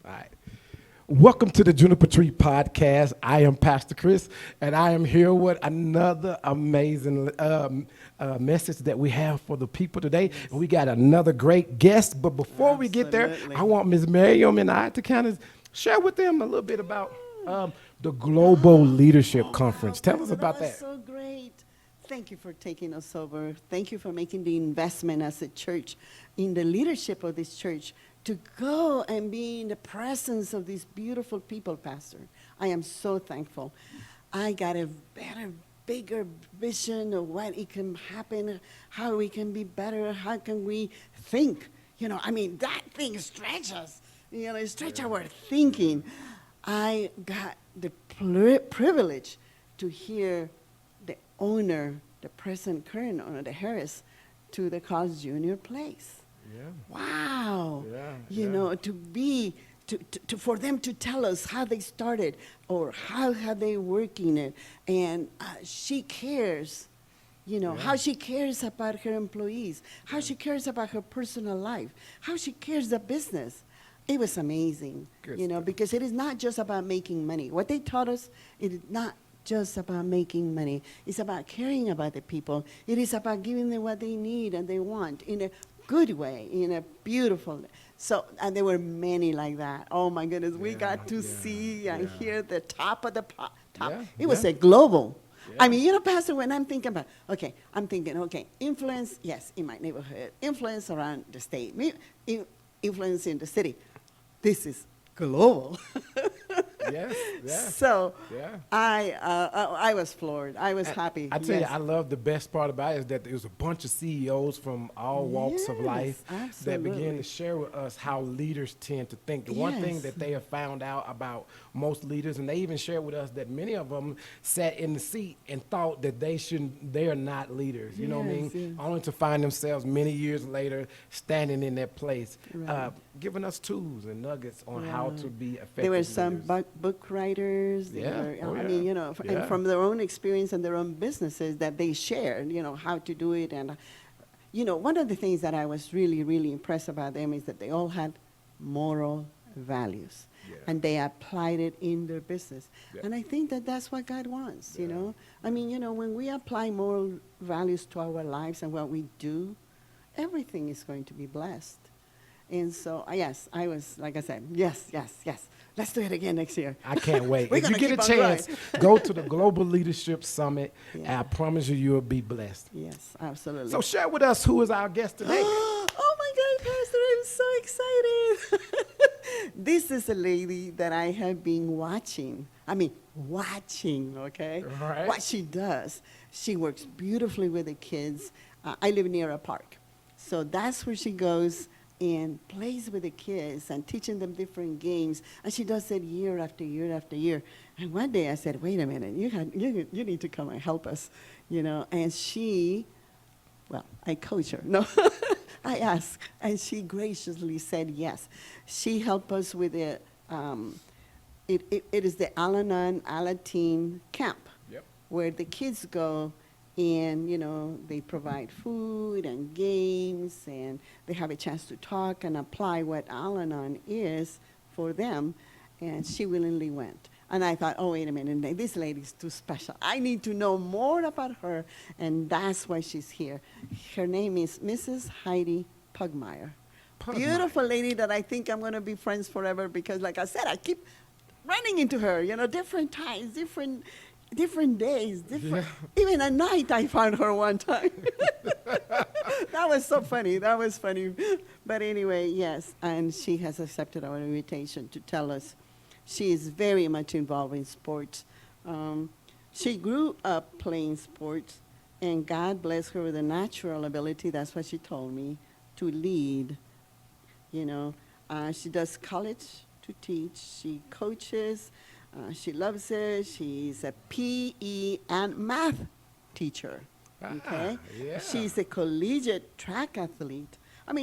All right. Welcome to the Juniper Tree Podcast. I am Pastor Chris, and I am here with another amazing message that we have for the people today. And we got another great guest. But before we get there, I want Ms. Miriam and I to kind of share with them a little bit about the Global Leadership Conference. Tell us about that. So great. Thank you for taking us over. Thank you for making the investment as a church in the leadership of this church to go and be in the presence of these beautiful people, Pastor. I am so thankful. I got a better, bigger vision of what it can happen, how we can be better, how can we think. That thing stretches. It stretches our thinking. I got the privilege to hear the owner, the present current owner, the Harris, to the Carl's Jr. place. Yeah. Wow. Yeah. For them to tell us how they started or how have they working it. And she cares, how she cares about her employees, how she cares about her personal life, how she cares about business. It was amazing, because it is not just about making money. What they taught us, it is not just about making money. It's about caring about the people. It is about giving them what they need and they want in a good way, in a beautiful. So, and there were many like that. Oh my goodness, we got to see and hear the top of the top. It was a global. Yeah. Pastor, when I'm thinking about, influence, yes, in my neighborhood, influence around the state, influence in the city. This is global. Yes, yeah. So I was floored. I was happy. I tell you, I love the best part about it is that there was a bunch of CEOs from all walks of life that began to share with us how leaders tend to think. The one thing that they have found out about most leaders, and they even shared with us that many of them sat in the seat and thought that they are not leaders. You know what I mean? Yes. Only to find themselves many years later standing in that place, giving us tools and nuggets on how to be effective. There were some book writers. And from their own experience and their own businesses that they shared, how to do it. And, one of the things that I was really, really impressed about them is that they all had moral values. Yeah. And they applied it in their business. Yeah. And I think that that's what God wants, when we apply moral values to our lives and what we do, everything is going to be blessed. And so, yes, I was, like I said, yes. Let's do it again next year. I can't wait. If you get a chance, go to the Global Leadership Summit, and I promise you'll be blessed. Yes, absolutely. So share with us who is our guest today. Oh, my God, Pastor, I'm so excited. This is a lady that I have been watching, okay? Right. What she does. She works beautifully with the kids. I live near a park. So that's where she goes and plays with the kids and teaching them different games. And she does it year after year after year. And one day I said, wait a minute, you need to come and help us, And she, I coach her. No, I asked, and she graciously said yes. She helped us with it is the Al-Anon Alateen camp, where the kids go. And, they provide food and games, and they have a chance to talk and apply what Al-Anon is for them. And she willingly went. And I thought, oh, wait a minute, this lady's too special. I need to know more about her, and that's why she's here. Her name is Mrs. Heidi Pugmire. Beautiful lady that I think I'm going to be friends forever because, like I said, I keep running into her, different times, different days, even at night I found her one time. That was so funny. But anyway, yes, and she has accepted our invitation to tell us. She is very much involved in sports. She grew up playing sports, and God blessed her with a natural ability, that's what she told me, to lead. She does college to teach. She coaches. She loves it. She's a PE and math teacher. Okay? Yeah. She's a collegiate track athlete.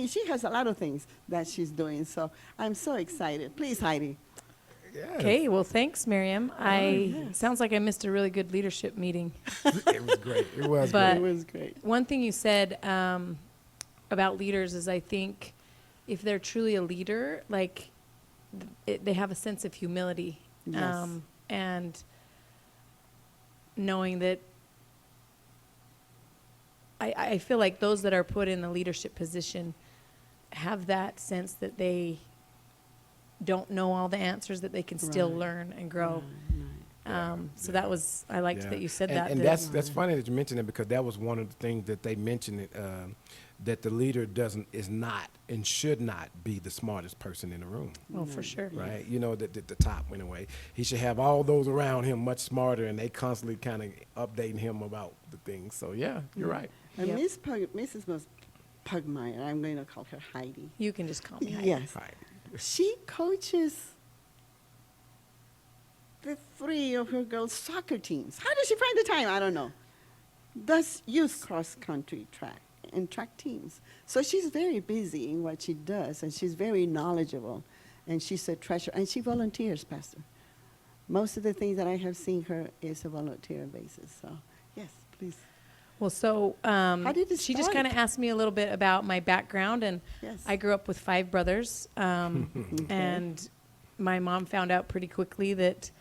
She has a lot of things that she's doing. So I'm so excited. Please, Heidi. Yes. Okay, well, thanks, Miriam. Sounds like I missed a really good leadership meeting. It was great. It was great. One thing you said about leaders is I think if they're truly a leader, they have a sense of humility. Yes. And knowing that I feel like those that are put in the leadership position have that sense that they don't know all the answers, that they can still learn and grow. So that was, I liked that you said that. And that's funny that you mentioned it, because that was one of the things that they mentioned, that the leader is not and should not be the smartest person in the room. Well, for sure. Right? You know, the top, anyway. He should have all those around him much smarter, and they constantly kind of updating him about the things. So, yeah, you're right. And Yep. Mrs. Pugmire, I'm going to call her Heidi. You can just call me Heidi. Yes. Right. She coaches the 3 of her girls' soccer teams. How does she find the time? I don't know. Does youth cross-country track and track teams. So she's very busy in what she does, and she's very knowledgeable, and she's a treasure, and she volunteers, Pastor. Most of the things that I have seen her is a volunteer basis. So, yes, please. Well, so How did it she just start? kind of asked me a little bit about my background, and Yes. I grew up with 5 brothers, and my mom found out pretty quickly that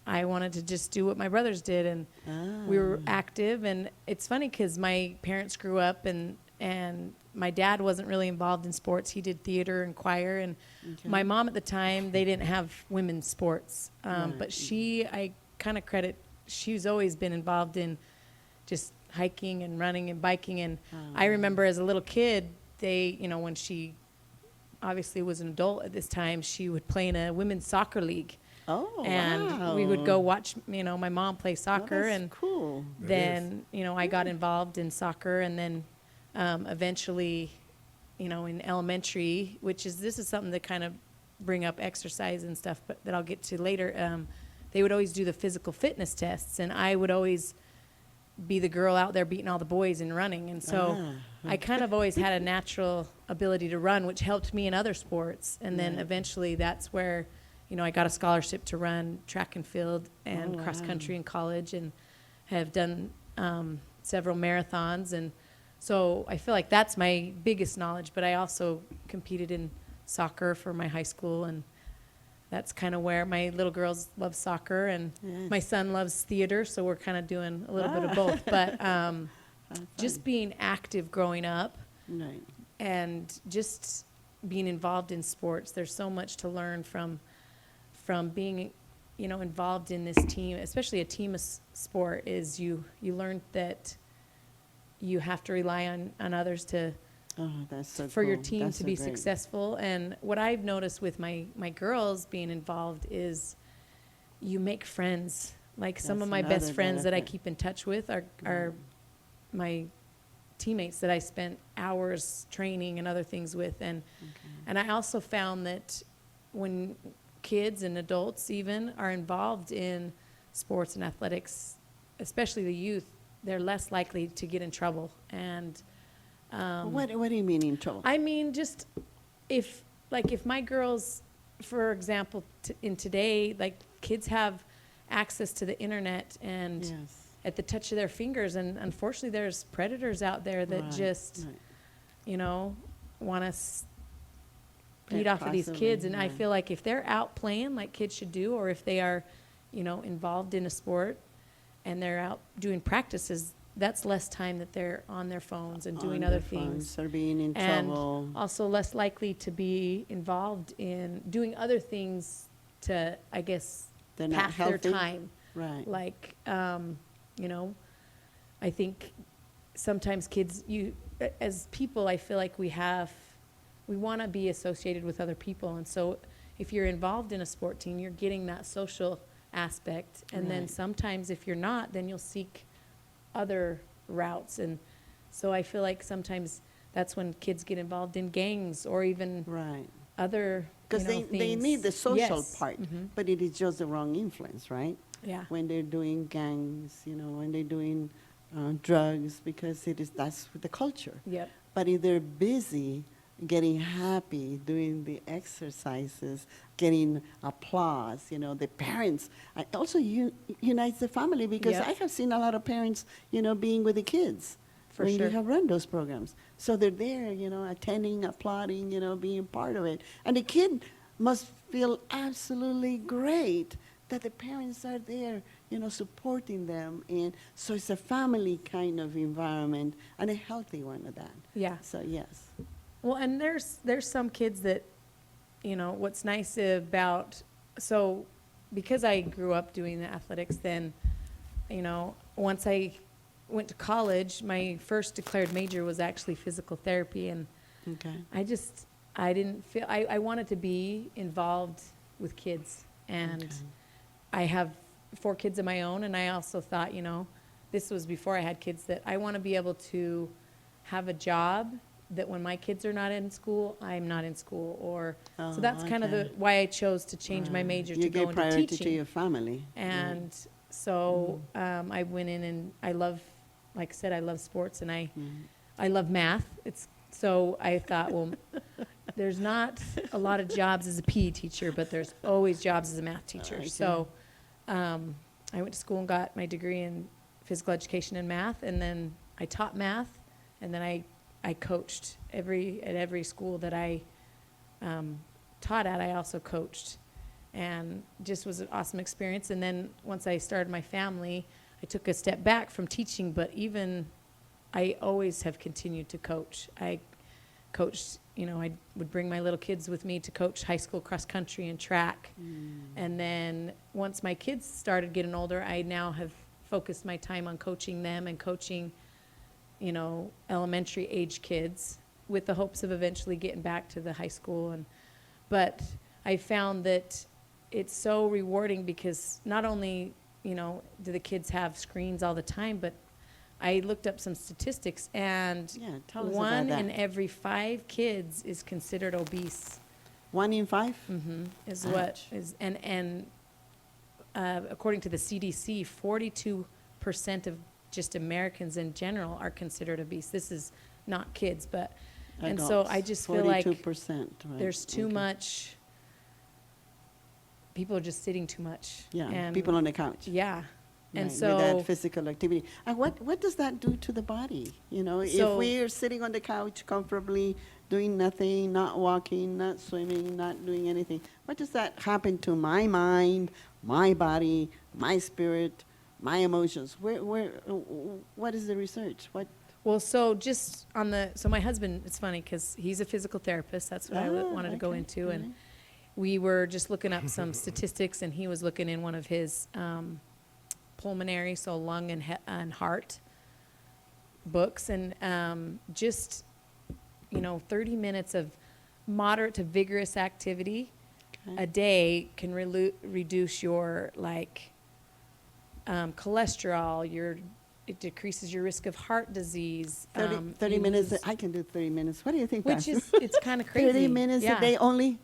I wanted to just do what my brothers did, and we were active. And it's funny because my parents grew up, and my dad wasn't really involved in sports. He did theater and choir, and my mom at the time, they didn't have women's sports, but I kind of credit, she's always been involved in just hiking and running and biking. And I remember as a little kid, when she obviously was an adult at this time, she would play in a women's soccer league. Oh, And wow. we would go watch, my mom play soccer. That's And cool. then, I got involved in soccer, and then eventually, in elementary, this is something to kind of bring up exercise and stuff, but that I'll get to later. They would always do the physical fitness tests, and I would always be the girl out there beating all the boys and running. And so I kind of always had a natural ability to run, which helped me in other sports. And then eventually that's where, I got a scholarship to run track and field and cross country in college, and have done several marathons. And so I feel like that's my biggest knowledge, but I also competed in soccer for my high school, and that's kind of where my little girls love soccer, and my son loves theater, so we're kind of doing a little bit of both. But just being active growing up, and just being involved in sports, there's so much to learn from being, involved in this team, especially a team sport. Is you learn that you have to rely on others for your team to be successful. And what I've noticed with my girls being involved is you make friends. Like some of my best friends that I keep in touch with are my teammates that I spent hours training and other things with. And I also found that when kids and adults even are involved in sports and athletics, especially the youth, they're less likely to get in trouble. And what do you mean in trouble? I mean, just if my girls, for example, in today, like kids have access to the internet and at the touch of their fingers, and unfortunately there's predators out there that just, want to feed off of these kids. And I feel like if they're out playing like kids should do, or if they are, involved in a sport and they're out doing practices, that's less time that they're on their phones and doing other things. Or being in and trouble. Also less likely to be involved in doing other things to, I guess, pass their time. Right. Like, I think sometimes kids, as people, I feel like we want to be associated with other people. And so if you're involved in a sport team, you're getting that social aspect. And then sometimes if you're not, then you'll seek other routes. And so I feel like sometimes that's when kids get involved in gangs or even other because they need the social part, but it is just the wrong influence, right? Yeah. When they're doing gangs, when they're doing drugs, because that's the culture. Yep. But if they're busy getting happy, doing the exercises, getting applause, the parents, also unites the family, because I have seen a lot of parents, being with the kids when you have run those programs. So they're there, attending, applauding, being part of it. And the kid must feel absolutely great that the parents are there, supporting them. And so it's a family kind of environment and a healthy one of that. Yeah. So, yes. Well, and there's some kids that, what's nice about, so because I grew up doing the athletics, then, once I went to college, my first declared major was actually physical therapy. And Okay. I didn't feel, I wanted to be involved with kids. And Okay. I have 4 kids of my own. And I also thought, this was before I had kids, that I want to be able to have a job that when my kids are not in school, I'm not in school. Or Oh, so that's kind of okay. why I chose to change my major You to go gave into priority teaching. to your family. And so I went in, and I love, like I said, I love sports, and I love math. So I thought, well, there's not a lot of jobs as a PE teacher, but there's always jobs as a math teacher. Okay. So I went to school and got my degree in physical education and math, and then I taught math, and then I coached at every school that I taught at. I also coached, and just was an awesome experience. And then once I started my family, I took a step back from teaching, but even I always have continued to coach. I coached, I would bring my little kids with me to coach high school cross country and track. And then once my kids started getting older, I now have focused my time on coaching them and coaching, elementary age kids with the hopes of eventually getting back to the high school. But I found that it's so rewarding because not only, do the kids have screens all the time, but I looked up some statistics, and Yeah, tell us about one that. in every 5 kids is considered obese. 1 in 5? Is Ouch. what is, and according to the CDC, 42% of just Americans in general are considered obese. This is not kids, but, and so I just feel like 42%, right. there's too Okay. much, people are just sitting too much. Yeah, And people on the couch. yeah. And Right, so, without physical activity. And what does that do to the body? If So- we're sitting on the couch comfortably, doing nothing, not walking, not swimming, not doing anything, what does that happen to my mind, my body, my spirit, my emotions? What is the research? well, so just on so my husband, it's funny because he's a physical therapist. That's what I wanted to go okay, into. all And right. we were just looking up some statistics, and he was looking in one of his pulmonary, so lung and heart books. And just, 30 minutes of moderate to vigorous activity Okay. a day can reduce your, cholesterol, it decreases your risk of heart disease. 30 you minutes, lose- I can do 30 minutes. What do you think, which Pastor? is, it's kind of crazy. 30 minutes Yeah. a day only?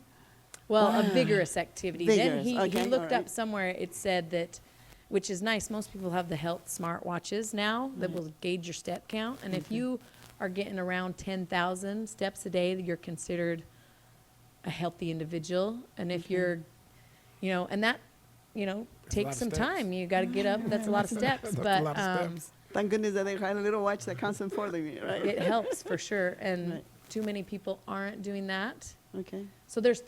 Well, a Wow. vigorous activity. Vigorous, Then okay, he looked all up right. somewhere, it said that, which is nice, most people have the health smartwatches now that will gauge your step count. And if you are getting around 10,000 steps a day, you're considered a healthy individual. And if you're, and that, a lot takes of some steps. time. You got to get up. That's a lot of steps. That's But a lot of steps. Thank goodness that they had a little watch that counts them for me, right? it helps for sure. And Right. too many people aren't doing that. Okay. So there's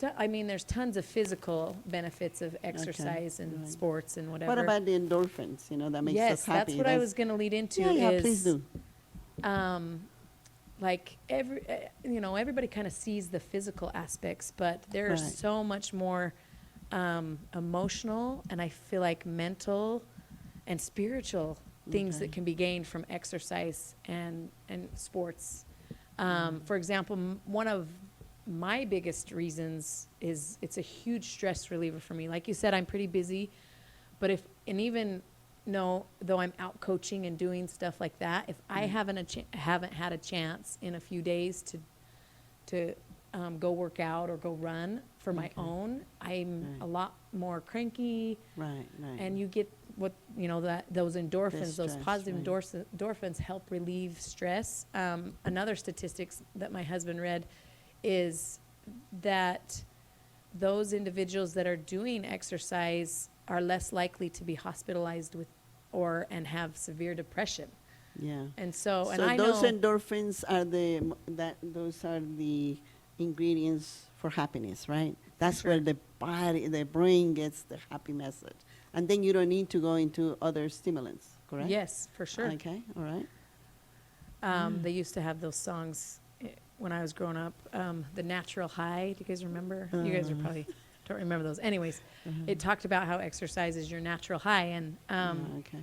tons of physical benefits of exercise and right. sports and whatever. What about the endorphins, that makes Yes, us happy? that's what I was going to lead into. Yeah, please do. Everybody kind of sees the physical aspects, but there's Right. so much more emotional, and I feel like mental and spiritual things Okay. that can be gained from exercise and sports. For example, one of my biggest reasons is it's a huge stress reliever for me. Like you said, I'm pretty busy, but though I'm out coaching and doing stuff like that, if I haven't had a chance in a few days to go work out or go run for my own, I'm Right. a lot more cranky, Right, right. and you get those endorphins, those stress, positive right. endorphins help relieve stress. Another statistics that my husband read is that those individuals that are doing exercise are less likely to be hospitalized and have severe depression. Yeah. And so, So I those know, endorphins are those are the ingredients for happiness, right? That's where the body, the brain gets the happy message. And then you don't need to go into other stimulants, correct? Yes, for sure. Okay, all right. They used to have those songs when I was growing up, The Natural High. Do you guys remember? You guys are probably don't remember those. Anyways, it talked about how exercise is your natural high, and Okay.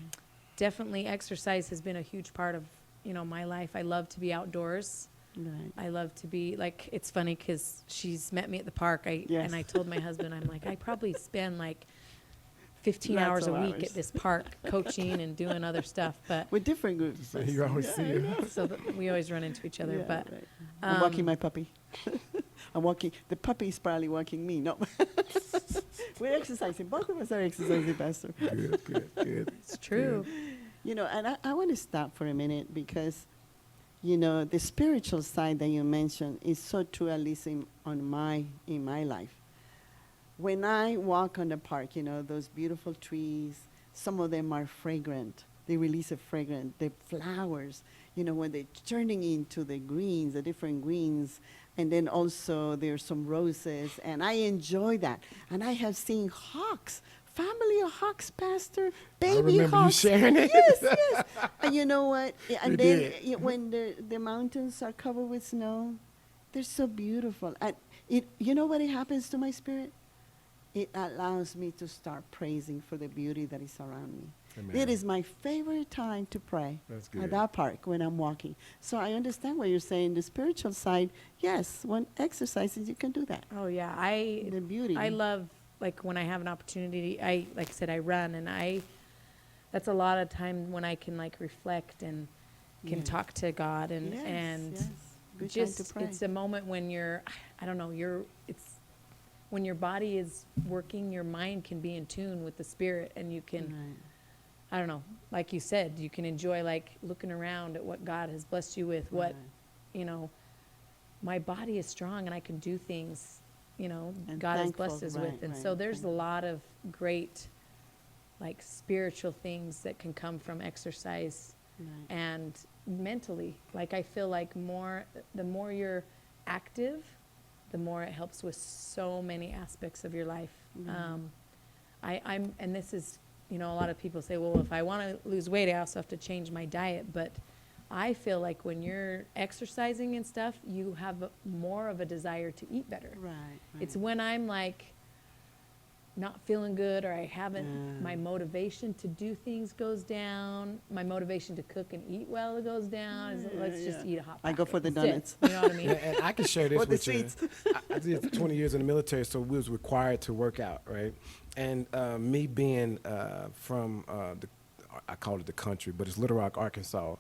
definitely exercise has been a huge part of, my life. I love to be outdoors. Right. I love to be, like, it's funny because she's met me at the park. Yes. And I told my husband, I'm like, I probably spend like 15 Lots hours a of week hours. at this park coaching and doing other stuff. But With different groups. So you always see it. so we always run into each other. Yeah, But right. I'm walking my puppy. I'm walking. The puppy is probably walking me. No. We're exercising. Both of us are exercising, Pastor. Good. it's true. And I want to stop for a minute because, the spiritual side that you mentioned is so true, at least in my life. When I walk on the park, those beautiful trees, some of them are fragrant. They release a fragrance. The flowers, when they're turning into the greens, the different greens, and then also there's some roses, and I enjoy that. And I have seen hawks, family of hawks, Pastor, baby I remember hawks. you sharing it. Yes. And you know what? And You then did. when the mountains are covered with snow, they're so beautiful. And you know what happens to my spirit? It allows me to start praising for the beauty that is around me. Amen. It is my favorite time to pray That's at good. that park when I'm walking. So I understand what you're saying. The spiritual side, yes, when exercises, you can do that. Oh, yeah. The beauty. I love, like, when I have an opportunity, like I said, I run, and that's a lot of time when I can, like, reflect and can Yeah. talk to God, and Yes. Good just, time to pray. it's a moment when when your body is working, your mind can be in tune with the spirit, and you can, Right. I don't know, like you said, you can enjoy, like, looking around at what God has blessed you with, what, Right. my body is strong and I can do things, And God has thankful, blessed us with. right, And right, so there's a right. lot of great, like, spiritual things that can come from exercise Right. and mentally. Like, I feel like the more you're active, the more it helps with so many aspects of your life. And this is, a lot of people say, well, if I want to lose weight, I also have to change my diet. But I feel like when you're exercising and stuff, you have more of a desire to eat better. Right. It's when I'm, like, not feeling good, or I haven't, my motivation to do things goes down. My motivation to cook and eat well goes down. Let's just eat a hot I go pocket for the instead. donuts. You know what I mean? And I can share this Or the with you. sweets. I did 20 years in the military, so we was required to work out, right? And me being from I call it the country, but it's Little Rock, Arkansas.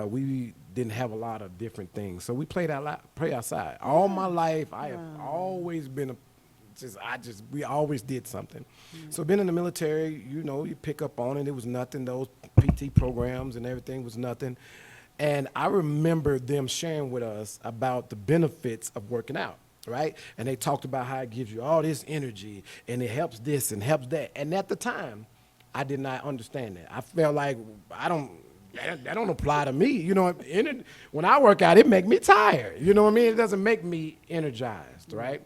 We didn't have a lot of different things, so we played outside. All my life, I have always been we always did something. So being in the military, you pick up on it. It was nothing. Those PT programs and everything was nothing. And I remember them sharing with us about the benefits of working out, right? And they talked about how it gives you all this energy and it helps this and helps that. And at the time, I did not understand that. I felt like that don't apply to me. When I work out, it make me tired. You know what I mean? It doesn't make me energized, right?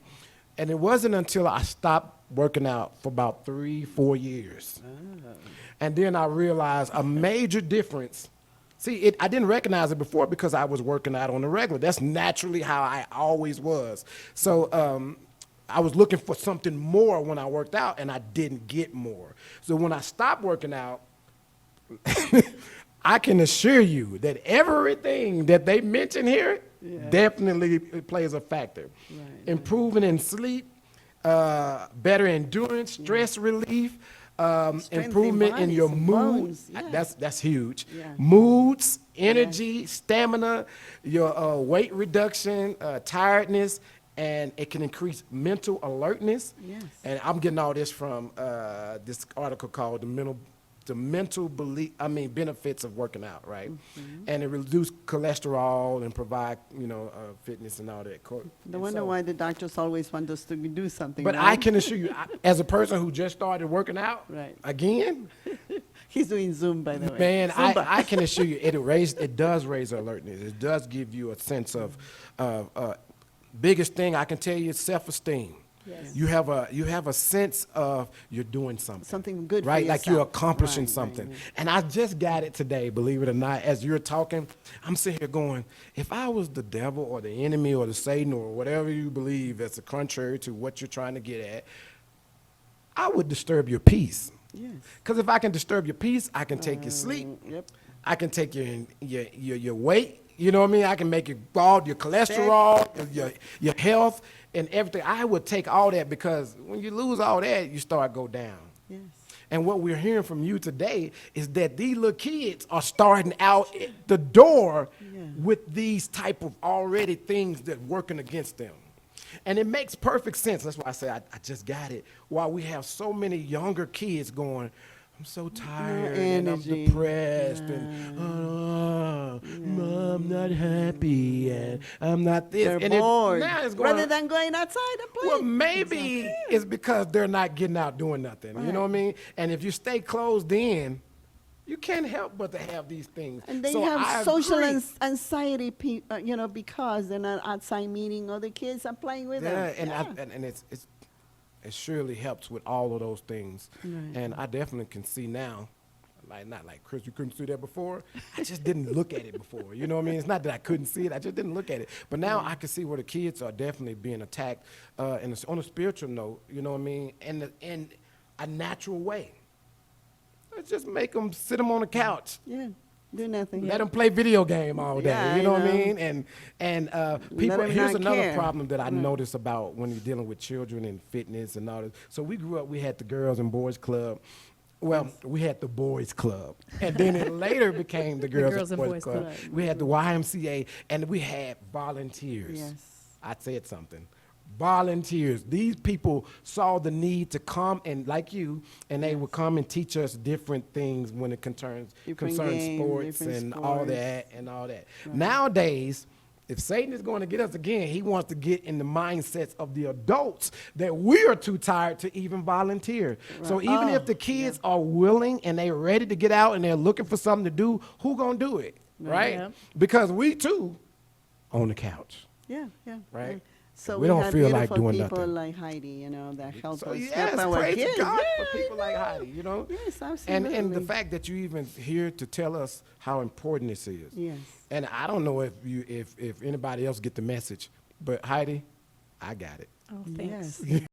And it wasn't until I stopped working out for about 3-4 years. And then I realized a major difference. See, I didn't recognize it before because I was working out on the regular. That's naturally how I always was. So I was looking for something more when I worked out, and I didn't get more. So when I stopped working out, I can assure you that everything that they mention here definitely plays a factor. Right, Improving in sleep, better endurance, stress relief, improvement in your bodies, mood. bones, yeah. That's huge. Yeah. Moods, energy, stamina, your weight reduction, tiredness, and it can increase mental alertness. Yes. And I'm getting all this from this article called the mental benefits of working out, right? And it reduces cholesterol and provide, fitness and all that. No wonder why the doctors always want us to do something. But right? I can assure you, as a person who just started working out, Right. again, He's doing Zoom, by the way. man, Zumba. I can assure you, it does raise alertness. It does give you a sense of, biggest thing I can tell you is self-esteem. Yes. You have a sense of you're doing something. Something good for right? Like you're yourself. accomplishing Right, something. right. And I just got it today, believe it or not. As you're talking, I'm sitting here going, if I was the devil or the enemy or the Satan or whatever you believe that's contrary to what you're trying to get at, I would disturb your peace. Yes. Because if I can disturb your peace, I can take your sleep. Yep. I can take your weight. You know what I mean? I can make your your cholesterol, your health, and everything. I would take all that because when you lose all that, you start go down. Yes. And what we're hearing from you today is that these little kids are starting out at the door with these type of already things that working against them. And it makes perfect sense. That's why I say I just got it. While we have so many younger kids going, I'm so tired and I'm energy. depressed and I'm not happy and I'm not this. They're and bored. Now it's going, Rather than going outside and playing. well, maybe it's because they're not getting out doing nothing. You know what I mean? And if you stay closed in, you can't help but to have these things. And they So I have social agree. anxiety, because they're not outside meeting other kids and playing with them. And it surely helps with all of those things. Right. And I definitely can see now, like not like Chris, you couldn't see that before. I just didn't look at it before. You know what I mean? It's not that I couldn't see it. I just didn't look at it. But now I can see where the kids are definitely being attacked on a spiritual note. You know what I mean? In a natural way. Let's just make them sit them on the couch. Yeah, do nothing. Let them play video game all day. Yeah, you know I what I know. mean? And people. 'em Here's not another care. problem that I notice about when you're dealing with children and fitness and all this. So we grew up. We had the Girls and Boys Club. Well, we had the Boys Club, and then it later became the Girls and Boys Club. We had the YMCA, and we had volunteers. Yes. I said something. Volunteers. These people saw the need to come and like you, and they would come and teach us different things when it concerns Different sports different and all sports. that and all that. Nowadays, if Satan is going to get us again, he wants to get in the mindsets of the adults that we are too tired to even volunteer. So even if the kids are willing and they're ready to get out and they're looking for something to do, who gonna do it, right? Yeah. Because we too on the couch. Yeah, yeah. Right. Yeah. So We don't have feel like beautiful doing people nothing. like Heidi, that help So us yes, help our praise kids. God Yeah, for people like yeah. Heidi, Yes, And absolutely. the fact that you even here to tell us how important this is. Yes. And I don't know if anybody else get the message, but Heidi, I got it. Oh, thanks. Yes.